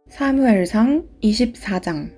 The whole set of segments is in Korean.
사무엘상 24장.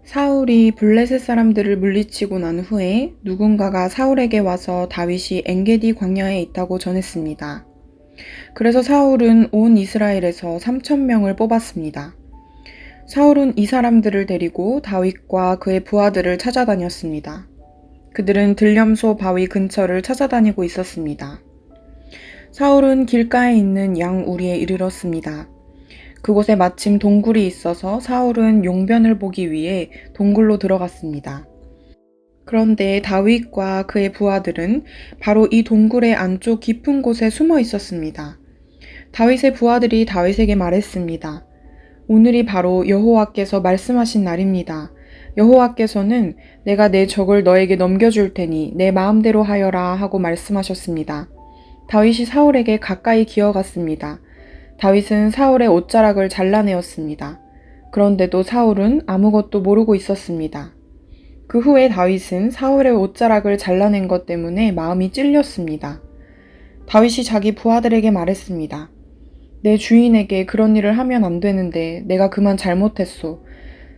사울이 블레셋 사람들을 물리치고 난 후에 누군가가 사울에게 와서 다윗이 엔게디 광야에 있다고 전했습니다. 그래서 사울은 온 이스라엘에서 3,000명을 뽑았습니다. 사울은 이 사람들을 데리고 다윗과 그의 부하들을 찾아다녔습니다. 그들은 들염소 바위 근처를 찾아다니고 있었습니다. 사울은 길가에 있는 양 우리에 이르렀습니다. 그곳에 마침 동굴이 있어서 사울은 용변을 보기 위해 동굴로 들어갔습니다. 그런데 다윗과 그의 부하들은 바로 이 동굴의 안쪽 깊은 곳에 숨어 있었습니다. 다윗의 부하들이 다윗에게 말했습니다. 오늘이 바로 여호와께서 말씀하신 날입니다. 여호와께서는 내가 내 적을 너에게 넘겨줄 테니 내 마음대로 하여라 하고 말씀하셨습니다. 다윗이 사울에게 가까이 기어갔습니다. 다윗은 사울의 옷자락을 잘라내었습니다. 그런데도 사울은 아무것도 모르고 있었습니다. 그 후에 다윗은 사울의 옷자락을 잘라낸 것 때문에 마음이 찔렸습니다. 다윗이 자기 부하들에게 말했습니다. 내 주인에게 그런 일을 하면 안 되는데 내가 그만 잘못했소.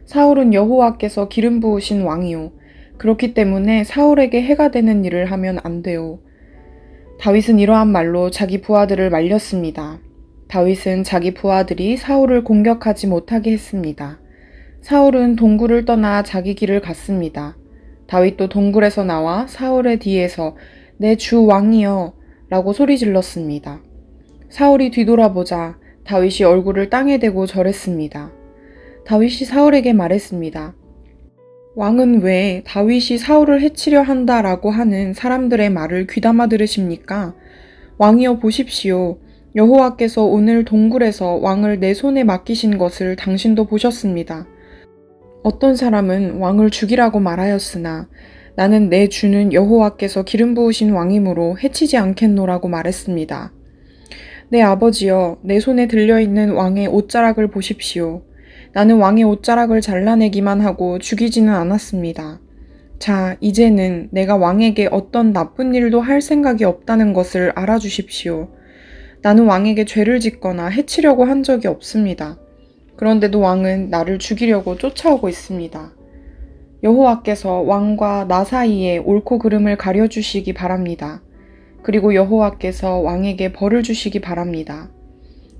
사울은 여호와께서 기름 부으신 왕이요. 그렇기 때문에 사울에게 해가 되는 일을 하면 안 돼요. 다윗은 이러한 말로 자기 부하들을 말렸습니다. 다윗은 자기 부하들이 사울을 공격하지 못하게 했습니다. 사울은 동굴을 떠나 자기 길을 갔습니다. 다윗도 동굴에서 나와 사울의 뒤에서 내 주 왕이여 라고 소리 질렀습니다. 사울이 뒤돌아보자 다윗이 얼굴을 땅에 대고 절했습니다. 다윗이 사울에게 말했습니다. 왕은 왜 다윗이 사울을 해치려 한다라고 하는 사람들의 말을 귀담아 들으십니까? 왕이여 보십시오. 여호와께서 오늘 동굴에서 왕을 내 손에 맡기신 것을 당신도 보셨습니다. 어떤 사람은 왕을 죽이라고 말하였으나 나는 내 주는 여호와께서 기름 부으신 왕이므로 해치지 않겠노라고 말했습니다. 내 아버지여, 내 손에 들려있는 왕의 옷자락을 보십시오. 나는 왕의 옷자락을 잘라내기만 하고 죽이지는 않았습니다. 자, 이제는 내가 왕에게 어떤 나쁜 일도 할 생각이 없다는 것을 알아주십시오. 나는 왕에게 죄를 짓거나 해치려고 한 적이 없습니다. 그런데도 왕은 나를 죽이려고 쫓아오고 있습니다. 여호와께서 왕과 나 사이에 옳고 그름을 가려주시기 바랍니다. 그리고 여호와께서 왕에게 벌을 주시기 바랍니다.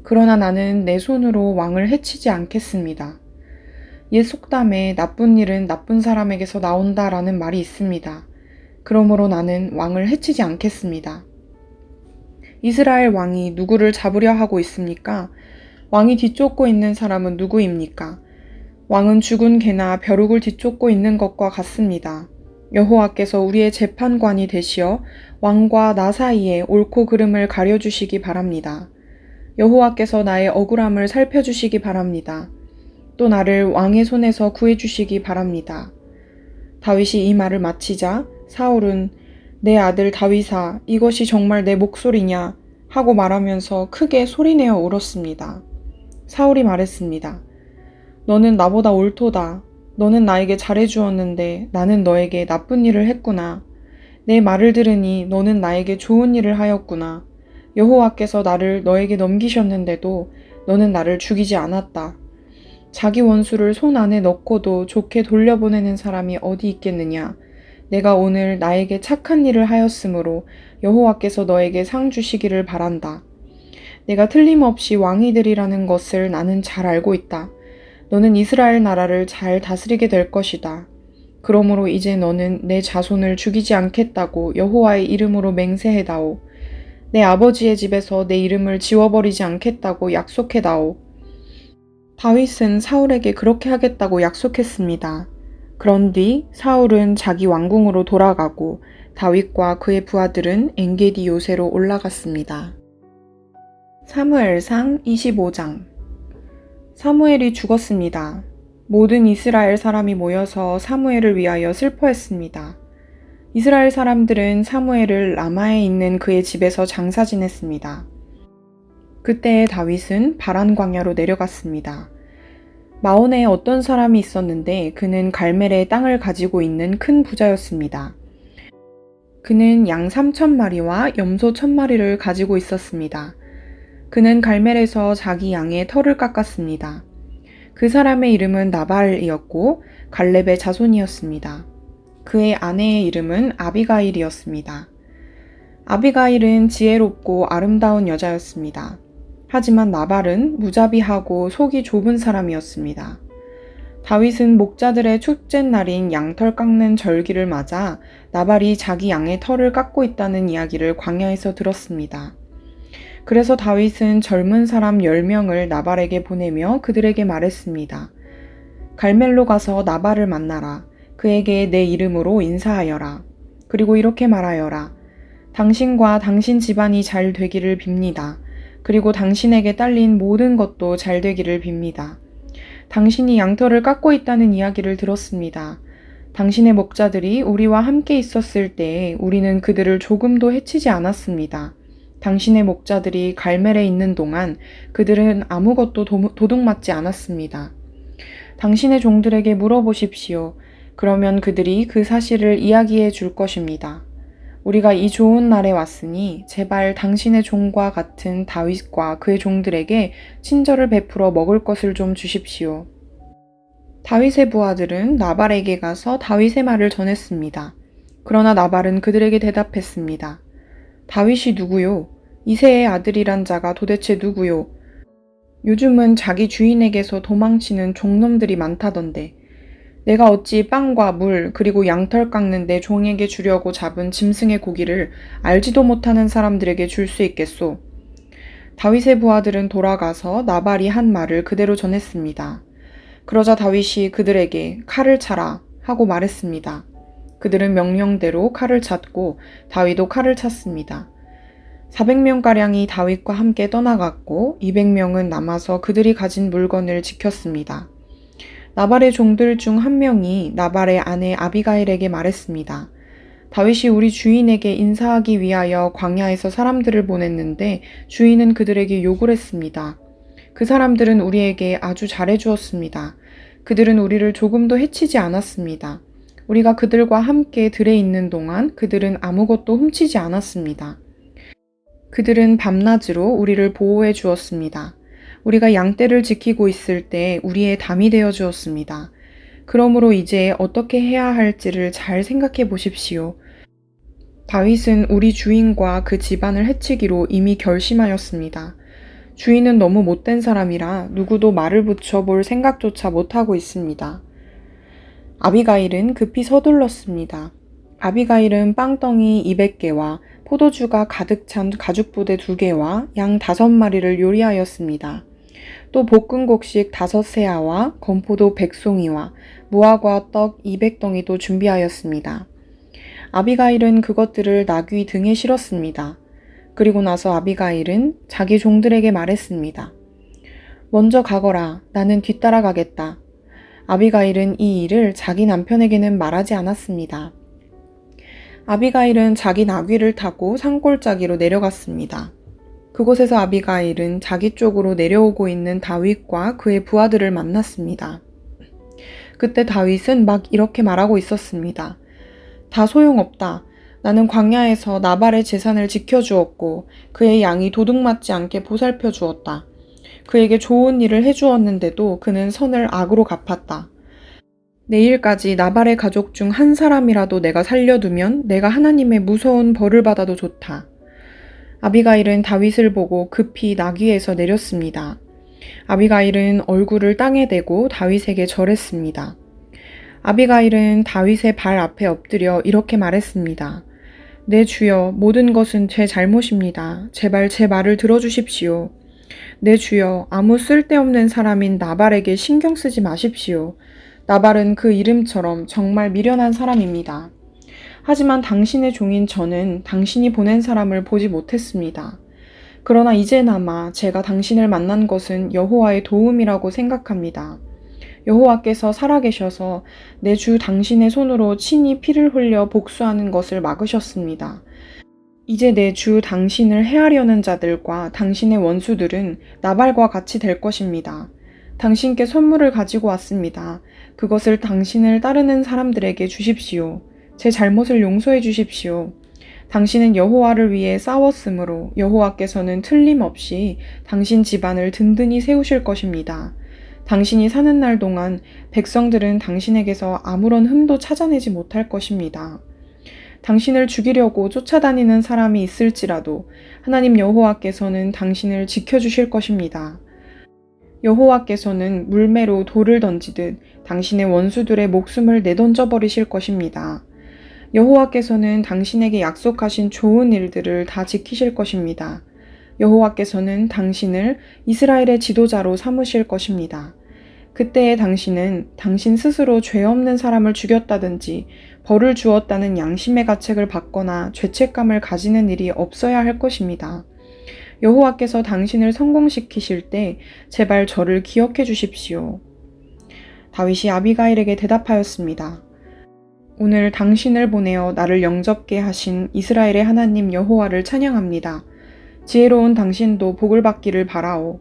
그러나 나는 내 손으로 왕을 해치지 않겠습니다. 옛 속담에 나쁜 일은 나쁜 사람에게서 나온다라는 말이 있습니다. 그러므로 나는 왕을 해치지 않겠습니다. 이스라엘 왕이 누구를 잡으려 하고 있습니까? 왕이 뒤쫓고 있는 사람은 누구입니까? 왕은 죽은 개나 벼룩을 뒤쫓고 있는 것과 같습니다. 여호와께서 우리의 재판관이 되시어 왕과 나 사이에 옳고 그름을 가려주시기 바랍니다. 여호와께서 나의 억울함을 살펴주시기 바랍니다. 또 나를 왕의 손에서 구해주시기 바랍니다. 다윗이 이 말을 마치자 사울은 내 아들 다윗아, 이것이 정말 내 목소리냐? 하고 말하면서 크게 소리내어 울었습니다. 사울이 말했습니다. 너는 나보다 옳도다. 너는 나에게 잘해주었는데 나는 너에게 나쁜 일을 했구나. 내 말을 들으니 너는 나에게 좋은 일을 하였구나. 여호와께서 나를 너에게 넘기셨는데도 너는 나를 죽이지 않았다. 자기 원수를 손 안에 넣고도 좋게 돌려보내는 사람이 어디 있겠느냐. 내가 오늘 나에게 착한 일을 하였으므로 여호와께서 너에게 상 주시기를 바란다. 내가 틀림없이 왕이 되리라는 것을 나는 잘 알고 있다. 너는 이스라엘 나라를 잘 다스리게 될 것이다. 그러므로 이제 너는 내 자손을 죽이지 않겠다고 여호와의 이름으로 맹세해다오. 내 아버지의 집에서 내 이름을 지워버리지 않겠다고 약속해다오. 다윗은 사울에게 그렇게 하겠다고 약속했습니다. 그런 뒤 사울은 자기 왕궁으로 돌아가고 다윗과 그의 부하들은 엔게디 요새로 올라갔습니다. 사무엘상 25장. 사무엘이 죽었습니다. 모든 이스라엘 사람이 모여서 사무엘을 위하여 슬퍼했습니다. 이스라엘 사람들은 사무엘을 라마에 있는 그의 집에서 장사 지냈습니다. 그때 다윗은 바란 광야로 내려갔습니다. 마온에 어떤 사람이 있었는데 그는 갈멜의 땅을 가지고 있는 큰 부자였습니다. 그는 양 3,000마리와 염소 1,000마리를 가지고 있었습니다. 그는 갈멜에서 자기 양의 털을 깎았습니다. 그 사람의 이름은 나발이었고 갈렙의 자손이었습니다. 그의 아내의 이름은 아비가일이었습니다. 아비가일은 지혜롭고 아름다운 여자였습니다. 하지만 나발은 무자비하고 속이 좁은 사람이었습니다. 다윗은 목자들의 축제날인 양털 깎는 절기를 맞아 나발이 자기 양의 털을 깎고 있다는 이야기를 광야에서 들었습니다. 그래서 다윗은 젊은 사람 10명을 나발에게 보내며 그들에게 말했습니다. 갈멜로 가서 나발을 만나라. 그에게 내 이름으로 인사하여라. 그리고 이렇게 말하여라. 당신과 당신 집안이 잘 되기를 빕니다. 그리고 당신에게 딸린 모든 것도 잘 되기를 빕니다. 당신이 양털을 깎고 있다는 이야기를 들었습니다. 당신의 목자들이 우리와 함께 있었을 때에 우리는 그들을 조금도 해치지 않았습니다. 당신의 목자들이 갈멜에 있는 동안 그들은 아무것도 도둑맞지 않았습니다. 당신의 종들에게 물어보십시오. 그러면 그들이 그 사실을 이야기해 줄 것입니다. 우리가 이 좋은 날에 왔으니 제발 당신의 종과 같은 다윗과 그의 종들에게 친절을 베풀어 먹을 것을 좀 주십시오. 다윗의 부하들은 나발에게 가서 다윗의 말을 전했습니다. 그러나 나발은 그들에게 대답했습니다. 다윗이 누구요? 이새의 아들이란 자가 도대체 누구요? 요즘은 자기 주인에게서 도망치는 종놈들이 많다던데 내가 어찌 빵과 물 그리고 양털 깎는 내 종에게 주려고 잡은 짐승의 고기를 알지도 못하는 사람들에게 줄 수 있겠소? 다윗의 부하들은 돌아가서 나발이 한 말을 그대로 전했습니다. 그러자 다윗이 그들에게 칼을 차라 하고 말했습니다. 그들은 명령대로 칼을 찼고 다윗도 칼을 찼습니다. 400명가량이 다윗과 함께 떠나갔고 200명은 남아서 그들이 가진 물건을 지켰습니다. 나발의 종들 중 한 명이 나발의 아내 아비가일에게 말했습니다. 다윗이 우리 주인에게 인사하기 위하여 광야에서 사람들을 보냈는데 주인은 그들에게 욕을 했습니다. 그 사람들은 우리에게 아주 잘해주었습니다. 그들은 우리를 조금도 해치지 않았습니다. 우리가 그들과 함께 들에 있는 동안 그들은 아무것도 훔치지 않았습니다. 그들은 밤낮으로 우리를 보호해 주었습니다. 우리가 양떼를 지키고 있을 때 우리의 담이 되어 주었습니다. 그러므로 이제 어떻게 해야 할지를 잘 생각해 보십시오. 다윗은 우리 주인과 그 집안을 해치기로 이미 결심하였습니다. 주인은 너무 못된 사람이라 누구도 말을 붙여볼 생각조차 못하고 있습니다. 아비가일은 급히 서둘렀습니다. 아비가일은 빵덩이 200개와 포도주가 가득 찬 가죽부대 2개와 양 5마리를 요리하였습니다. 또 볶은 곡식 5세아와 건포도 100송이와 무화과 떡 200덩이도 준비하였습니다. 아비가일은 그것들을 나귀 등에 실었습니다. 그리고 나서 아비가일은 자기 종들에게 말했습니다. 먼저 가거라. 나는 뒤따라가겠다. 아비가일은 이 일을 자기 남편에게는 말하지 않았습니다. 아비가일은 자기 나귀를 타고 산골짜기로 내려갔습니다. 그곳에서 아비가일은 자기 쪽으로 내려오고 있는 다윗과 그의 부하들을 만났습니다. 그때 다윗은 막 이렇게 말하고 있었습니다. 다 소용없다. 나는 광야에서 나발의 재산을 지켜주었고 그의 양이 도둑맞지 않게 보살펴 주었다. 그에게 좋은 일을 해주었는데도 그는 선을 악으로 갚았다. 내일까지 나발의 가족 중 한 사람이라도 내가 살려두면 내가 하나님의 무서운 벌을 받아도 좋다. 아비가일은 다윗을 보고 급히 나귀에서 내렸습니다. 아비가일은 얼굴을 땅에 대고 다윗에게 절했습니다. 아비가일은 다윗의 발 앞에 엎드려 이렇게 말했습니다. 내 주여, 모든 것은 제 잘못입니다. 제발 제 말을 들어주십시오. 내 주여, 아무 쓸데없는 사람인 나발에게 신경 쓰지 마십시오. 나발은 그 이름처럼 정말 미련한 사람입니다. 하지만 당신의 종인 저는 당신이 보낸 사람을 보지 못했습니다. 그러나 이제나마 제가 당신을 만난 것은 여호와의 도움이라고 생각합니다. 여호와께서 살아계셔서 내 주 당신의 손으로 친히 피를 흘려 복수하는 것을 막으셨습니다. 이제 내 주 당신을 해하려는 자들과 당신의 원수들은 나발과 같이 될 것입니다. 당신께 선물을 가지고 왔습니다. 그것을 당신을 따르는 사람들에게 주십시오. 제 잘못을 용서해 주십시오. 당신은 여호와를 위해 싸웠으므로 여호와께서는 틀림없이 당신 집안을 든든히 세우실 것입니다. 당신이 사는 날 동안 백성들은 당신에게서 아무런 흠도 찾아내지 못할 것입니다. 당신을 죽이려고 쫓아다니는 사람이 있을지라도 하나님 여호와께서는 당신을 지켜주실 것입니다. 여호와께서는 물매로 돌을 던지듯 당신의 원수들의 목숨을 내던져 버리실 것입니다. 여호와께서는 당신에게 약속하신 좋은 일들을 다 지키실 것입니다. 여호와께서는 당신을 이스라엘의 지도자로 삼으실 것입니다. 그때의 당신은 당신 스스로 죄 없는 사람을 죽였다든지 벌을 주었다는 양심의 가책을 받거나 죄책감을 가지는 일이 없어야 할 것입니다. 여호와께서 당신을 성공시키실 때 제발 저를 기억해 주십시오. 다윗이 아비가일에게 대답하였습니다. 오늘 당신을 보내어 나를 영접게 하신 이스라엘의 하나님 여호와를 찬양합니다. 지혜로운 당신도 복을 받기를 바라오.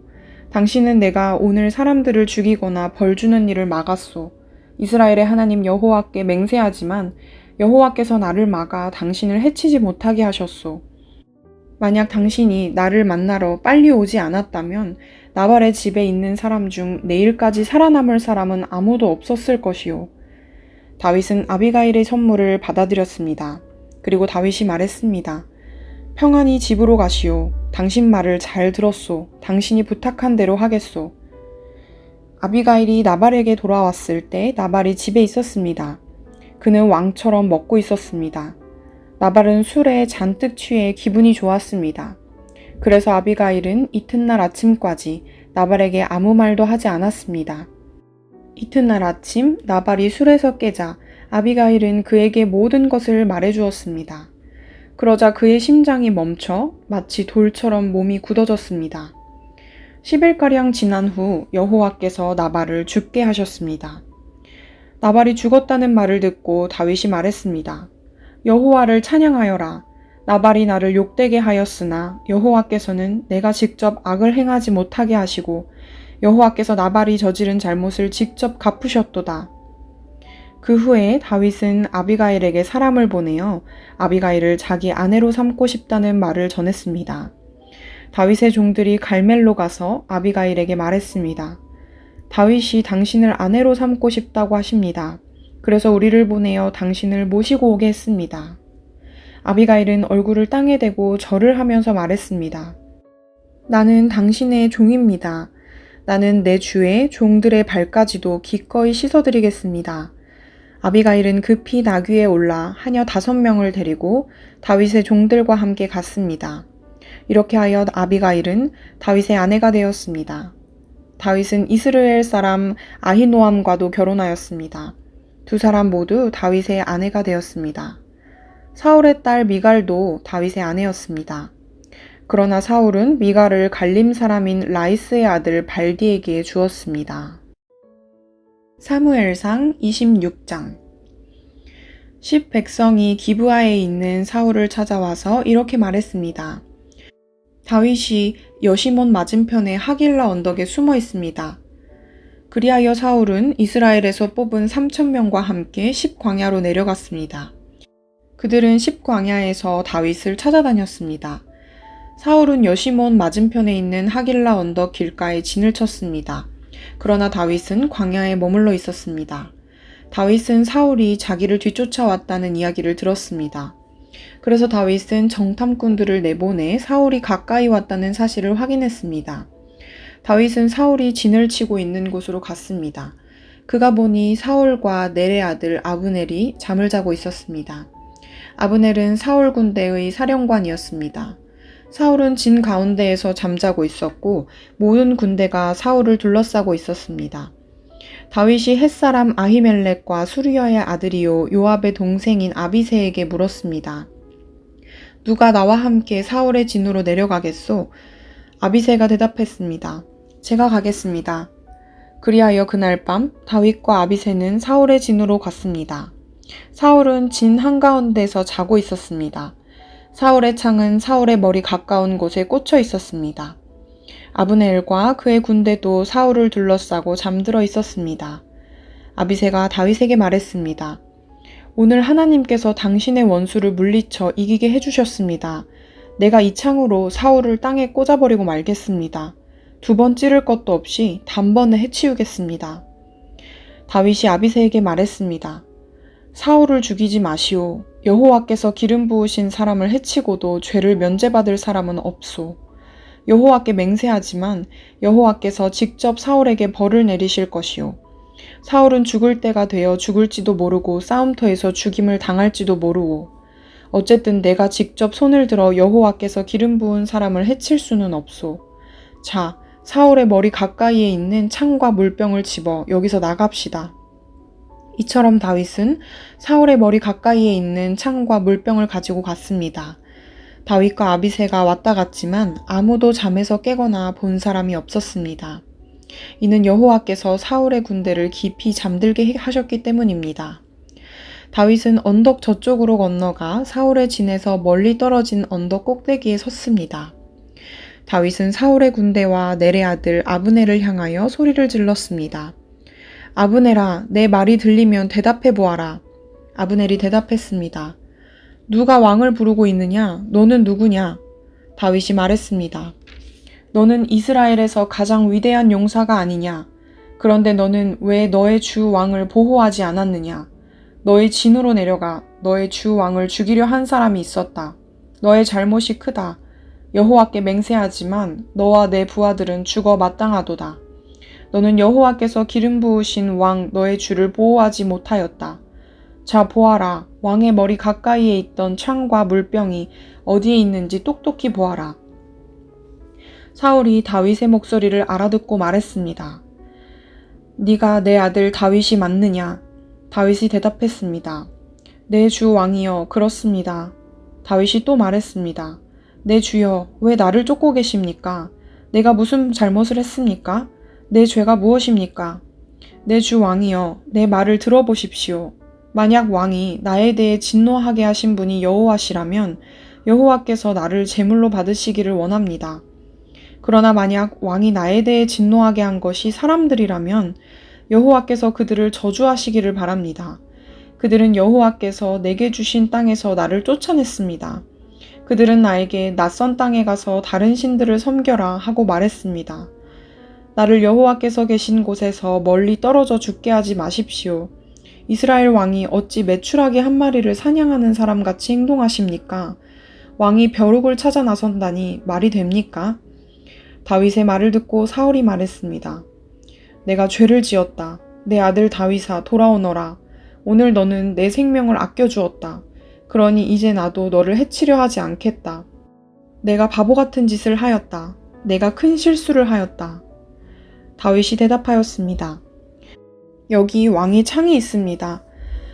당신은 내가 오늘 사람들을 죽이거나 벌 주는 일을 막았소. 이스라엘의 하나님 여호와께 맹세하지만 여호와께서 나를 막아 당신을 해치지 못하게 하셨소. 만약 당신이 나를 만나러 빨리 오지 않았다면 나발의 집에 있는 사람 중 내일까지 살아남을 사람은 아무도 없었을 것이요. 다윗은 아비가일의 선물을 받아들였습니다. 그리고 다윗이 말했습니다. 평안히 집으로 가시오. 당신 말을 잘 들었소. 당신이 부탁한 대로 하겠소. 아비가일이 나발에게 돌아왔을 때 나발이 집에 있었습니다. 그는 왕처럼 먹고 있었습니다. 나발은 술에 잔뜩 취해 기분이 좋았습니다. 그래서 아비가일은 이튿날 아침까지 나발에게 아무 말도 하지 않았습니다. 이튿날 아침 나발이 술에서 깨자 아비가일은 그에게 모든 것을 말해주었습니다. 그러자 그의 심장이 멈춰 마치 돌처럼 몸이 굳어졌습니다. 10일가량 지난 후 여호와께서 나발을 죽게 하셨습니다. 나발이 죽었다는 말을 듣고 다윗이 말했습니다. 여호와를 찬양하여라. 나발이 나를 욕되게 하였으나 여호와께서는 내가 직접 악을 행하지 못하게 하시고 여호와께서 나발이 저지른 잘못을 직접 갚으셨도다. 그 후에 다윗은 아비가일에게 사람을 보내어 아비가일을 자기 아내로 삼고 싶다는 말을 전했습니다. 다윗의 종들이 갈멜로 가서 아비가일에게 말했습니다. 다윗이 당신을 아내로 삼고 싶다고 하십니다. 그래서 우리를 보내어 당신을 모시고 오게 했습니다. 아비가일은 얼굴을 땅에 대고 절을 하면서 말했습니다. 나는 당신의 종입니다. 나는 내 주의 종들의 발까지도 기꺼이 씻어드리겠습니다. 아비가일은 급히 나귀에 올라 하녀 5명을 데리고 다윗의 종들과 함께 갔습니다. 이렇게 하여 아비가일은 다윗의 아내가 되었습니다. 다윗은 이스라엘 사람 아히노암과도 결혼하였습니다. 두 사람 모두 다윗의 아내가 되었습니다. 사울의 딸 미갈도 다윗의 아내였습니다. 그러나 사울은 미갈을 갈림 사람인 라이스의 아들 발디에게 주었습니다. 사무엘상 26장 10 백성이 기브아에 있는 사울을 찾아와서 이렇게 말했습니다. 다윗이 여시몬 맞은편의 하길라 언덕에 숨어 있습니다. 그리하여 사울은 이스라엘에서 뽑은 3,000명과 함께 10광야로 내려갔습니다. 그들은 10광야에서 다윗을 찾아다녔습니다. 사울은 여시몬 맞은편에 있는 하길라 언덕 길가에 진을 쳤습니다. 그러나 다윗은 광야에 머물러 있었습니다. 다윗은 사울이 자기를 뒤쫓아왔다는 이야기를 들었습니다. 그래서 다윗은 정탐꾼들을 내보내 사울이 가까이 왔다는 사실을 확인했습니다. 다윗은 사울이 진을 치고 있는 곳으로 갔습니다. 그가 보니 사울과 넬의 아들 아브넬이 잠을 자고 있었습니다. 아브넬은 사울 군대의 사령관이었습니다. 사울은 진 가운데에서 잠자고 있었고 모든 군대가 사울을 둘러싸고 있었습니다. 다윗이 햇사람 아히멜렉과 수르야의 아들이요 요압의 동생인 아비새에게 물었습니다. 누가 나와 함께 사울의 진으로 내려가겠소? 아비새가 대답했습니다. 제가 가겠습니다. 그리하여 그날 밤 다윗과 아비새는 사울의 진으로 갔습니다. 사울은 진 한가운데서 자고 있었습니다. 사울의 창은 사울의 머리 가까운 곳에 꽂혀 있었습니다. 아브넬과 그의 군대도 사울을 둘러싸고 잠들어 있었습니다. 아비새가 다윗에게 말했습니다. 오늘 하나님께서 당신의 원수를 물리쳐 이기게 해주셨습니다. 내가 이 창으로 사울을 땅에 꽂아버리고 말겠습니다. 2번 찌를 것도 없이 단번에 해치우겠습니다. 다윗이 아비새에게 말했습니다. 사울을 죽이지 마시오. 여호와께서 기름 부으신 사람을 해치고도 죄를 면제받을 사람은 없소. 여호와께 맹세하지만 여호와께서 직접 사울에게 벌을 내리실 것이오. 사울은 죽을 때가 되어 죽을지도 모르고 싸움터에서 죽임을 당할지도 모르오. 어쨌든 내가 직접 손을 들어 여호와께서 기름 부은 사람을 해칠 수는 없소. 자, 사울의 머리 가까이에 있는 창과 물병을 집어 여기서 나갑시다. 이처럼 다윗은 사울의 머리 가까이에 있는 창과 물병을 가지고 갔습니다. 다윗과 아비새가 왔다 갔지만 아무도 잠에서 깨거나 본 사람이 없었습니다. 이는 여호와께서 사울의 군대를 깊이 잠들게 하셨기 때문입니다. 다윗은 언덕 저쪽으로 건너가 사울의 진에서 멀리 떨어진 언덕 꼭대기에 섰습니다. 다윗은 사울의 군대와 넬의 아들 아브넬을 향하여 소리를 질렀습니다. 아브넬아, 내 말이 들리면 대답해 보아라. 아브넬이 대답했습니다. 누가 왕을 부르고 있느냐? 너는 누구냐? 다윗이 말했습니다. 너는 이스라엘에서 가장 위대한 용사가 아니냐? 그런데 너는 왜 너의 주 왕을 보호하지 않았느냐? 너의 진으로 내려가 너의 주 왕을 죽이려 한 사람이 있었다. 너의 잘못이 크다. 여호와께 맹세하지만 너와 내 부하들은 죽어 마땅하도다. 너는 여호와께서 기름 부으신 왕 너의 주를 보호하지 못하였다. 자, 보아라. 왕의 머리 가까이에 있던 창과 물병이 어디에 있는지 똑똑히 보아라. 사울이 다윗의 목소리를 알아듣고 말했습니다. 네가 내 아들 다윗이 맞느냐? 다윗이 대답했습니다. 내 주 왕이여, 그렇습니다. 다윗이 또 말했습니다. 내 주여, 왜 나를 쫓고 계십니까? 내가 무슨 잘못을 했습니까? 내 죄가 무엇입니까? 내 주 왕이여, 내 말을 들어보십시오. 만약 왕이 나에 대해 진노하게 하신 분이 여호와시라면 여호와께서 나를 제물로 받으시기를 원합니다. 그러나 만약 왕이 나에 대해 진노하게 한 것이 사람들이라면 여호와께서 그들을 저주하시기를 바랍니다. 그들은 여호와께서 내게 주신 땅에서 나를 쫓아냈습니다. 그들은 나에게 낯선 땅에 가서 다른 신들을 섬겨라 하고 말했습니다. 나를 여호와께서 계신 곳에서 멀리 떨어져 죽게 하지 마십시오. 이스라엘 왕이 어찌 메추라기 한 마리를 사냥하는 사람같이 행동하십니까? 왕이 벼룩을 찾아 나선다니 말이 됩니까? 다윗의 말을 듣고 사울이 말했습니다. 내가 죄를 지었다. 내 아들 다윗아, 돌아오너라. 오늘 너는 내 생명을 아껴주었다. 그러니 이제 나도 너를 해치려 하지 않겠다. 내가 바보 같은 짓을 하였다. 내가 큰 실수를 하였다. 다윗이 대답하였습니다. 여기 왕의 창이 있습니다.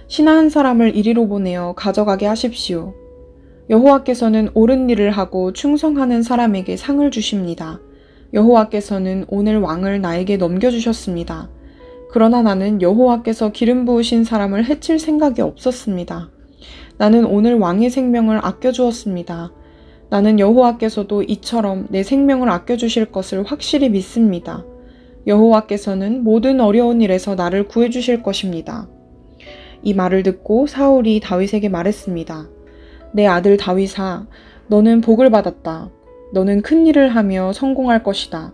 신하 한 사람을 이리로 보내어 가져가게 하십시오. 여호와께서는 옳은 일을 하고 충성하는 사람에게 상을 주십니다. 여호와께서는 오늘 왕을 나에게 넘겨주셨습니다. 그러나 나는 여호와께서 기름 부으신 사람을 해칠 생각이 없었습니다. 나는 오늘 왕의 생명을 아껴주었습니다. 나는 여호와께서도 이처럼 내 생명을 아껴주실 것을 확실히 믿습니다. 여호와께서는 모든 어려운 일에서 나를 구해주실 것입니다. 이 말을 듣고 사울이 다윗에게 말했습니다. 내 아들 다윗아, 너는 복을 받았다. 너는 큰 일을 하며 성공할 것이다.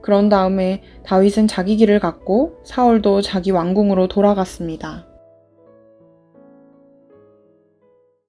그런 다음에 다윗은 자기 길을 갔고 사울도 자기 왕궁으로 돌아갔습니다.